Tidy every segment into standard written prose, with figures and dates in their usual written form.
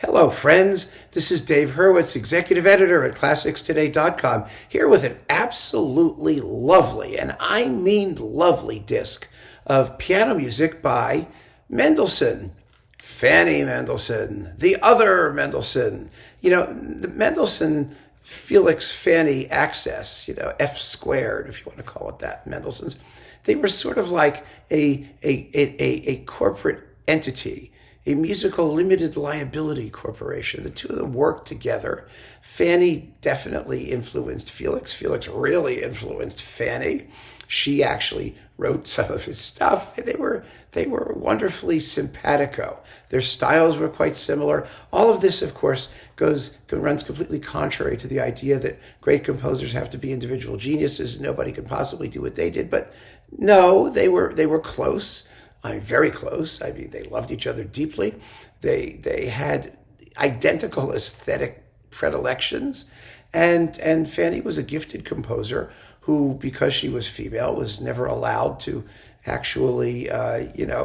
Hello, friends. This is Dave Hurwitz, executive editor at ClassicsToday.com, here with an absolutely lovely, and I mean lovely, disc of piano music by Mendelssohn. Fanny Mendelssohn, the other Mendelssohn. The Mendelssohn Felix Fanny axis, F squared, if you want to call it that, Mendelssohn's. They were sort of like a corporate entity, a musical limited liability corporation. The two of them worked together. Fanny definitely influenced Felix. Felix really influenced Fanny. She actually wrote some of his stuff. They were wonderfully simpatico. Their styles were quite similar. All of this, of course, runs completely contrary to the idea that great composers have to be individual geniuses and nobody could possibly do what they did. But no, they were close. Very close. They loved each other deeply. They had identical aesthetic predilections. And Fanny was a gifted composer who, because she was female, was never allowed to actually,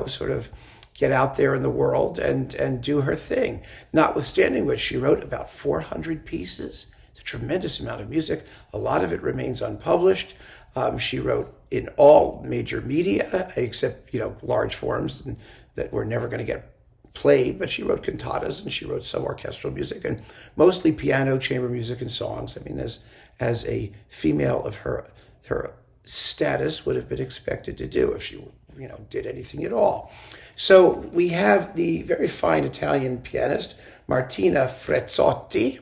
sort of get out there in the world and do her thing. Notwithstanding which, she wrote about 400 pieces. It's a tremendous amount of music. A lot of it remains unpublished. She wrote in all major media, except, large forms that were never going to get played, but she wrote cantatas and she wrote some orchestral music and mostly piano, chamber music, and songs. As a female of her status would have been expected to do if she, did anything at all. So we have the very fine Italian pianist, Martina Frezzotti,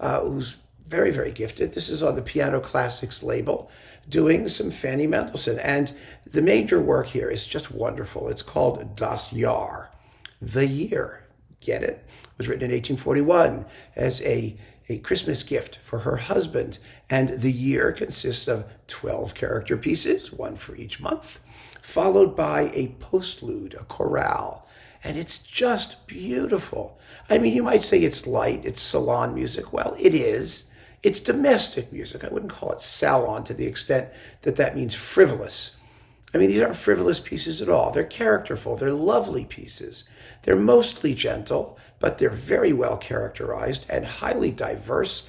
who's very, very gifted. This is on the Piano Classics label, doing some Fanny Mendelssohn. And the major work here is just wonderful. It's called Das Jahr, the year. Get it? It was written in 1841 as a Christmas gift for her husband. And the year consists of 12 character pieces, one for each month, followed by a postlude, a chorale. And it's just beautiful. You might say it's light, it's salon music. Well, it is. It's domestic music. I wouldn't call it salon to the extent that means frivolous. These aren't frivolous pieces at all. They're characterful. They're lovely pieces. They're mostly gentle, but they're very well characterized and highly diverse.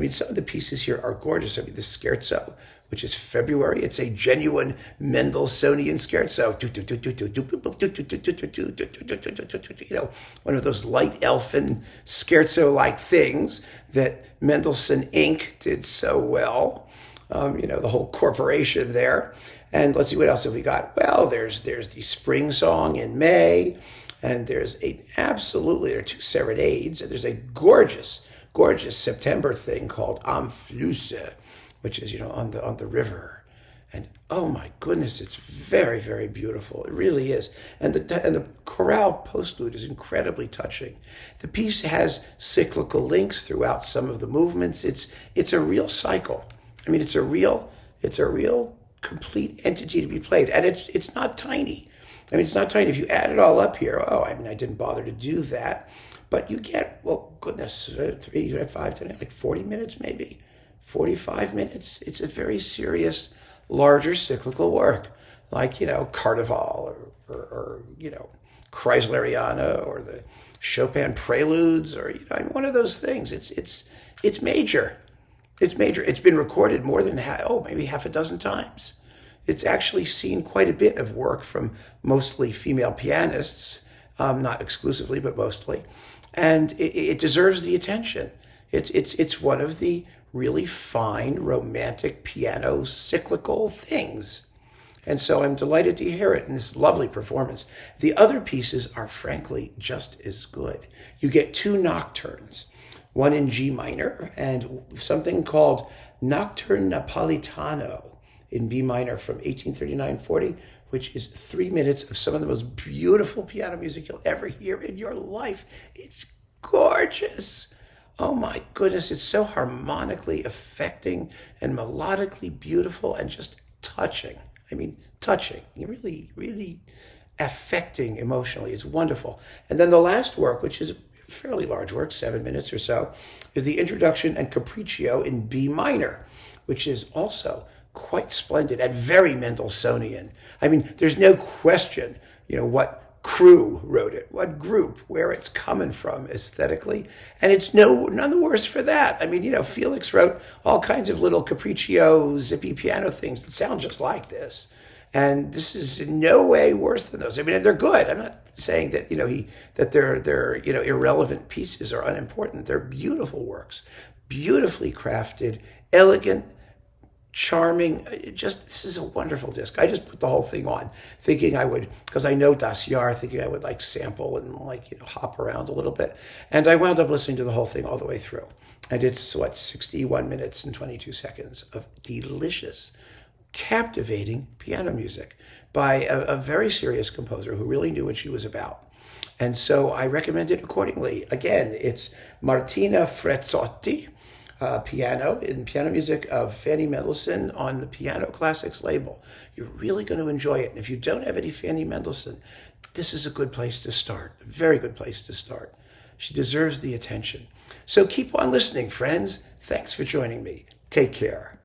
Some of the pieces here are gorgeous. The scherzo, which is February, it's a genuine Mendelssohnian scherzo. One of those light elfin scherzo-like things that Mendelssohn Inc. did so well. The whole corporation there. And let's see, what else have we got? Well, there's the spring song in May, and there are two serenades, and there's a gorgeous September thing called Am Flüsse, which is, on the river. And oh my goodness, it's very, very beautiful. It really is. And the chorale postlude is incredibly touching. The piece has cyclical links throughout some of the movements. It's a real cycle. It's a real complete entity to be played. And it's not tiny. It's not tiny. If you add it all up here, I didn't bother to do that. But you get, 3, 5, 10, like 40 minutes maybe, 45 minutes. It's a very serious, larger cyclical work, like, Carnival or Chrysleriana or the Chopin Preludes or, one of those things. It's major. It's major. It's been recorded more than maybe half a dozen times. It's actually seen quite a bit of work from mostly female pianists, not exclusively, but mostly. And it deserves the attention. It's one of the really fine, romantic piano cyclical things. And so I'm delighted to hear it in this lovely performance. The other pieces are frankly just as good. You get two nocturnes, one in G minor and something called Nocturne Napolitano in B minor from 1839-40, which is 3 minutes of some of the most beautiful piano music you'll ever hear in your life. It's gorgeous. Oh my goodness, it's so harmonically affecting and melodically beautiful and just touching. Touching. Really, really affecting emotionally. It's wonderful. And then the last work, which is a fairly large work, 7 minutes or so, is the Introduction and Capriccio in B minor, which is also quite splendid and very Mendelssohnian. There's no question, what crew wrote it, what group, where it's coming from aesthetically. And it's none the worse for that. I mean, Felix wrote all kinds of little Capriccio, zippy piano things that sound just like this. And this is in no way worse than those. I mean, they're good. I'm not saying that, that they're irrelevant pieces or unimportant. They're beautiful works, beautifully crafted, elegant, charming. This is a wonderful disc. I just put the whole thing on thinking I would, because I know Das Jahr, thinking I would sample and hop around a little bit. And I wound up listening to the whole thing all the way through. I did 61 minutes and 22 seconds of delicious, captivating piano music by a very serious composer who really knew what she was about. And so I recommend it accordingly. Again, it's Martina Frezzotti, piano music of Fanny Mendelssohn on the Piano Classics label. You're really going to enjoy it. And if you don't have any Fanny Mendelssohn, this is a good place to start, a very good place to start. She deserves the attention. So keep on listening, friends. Thanks for joining me. Take care.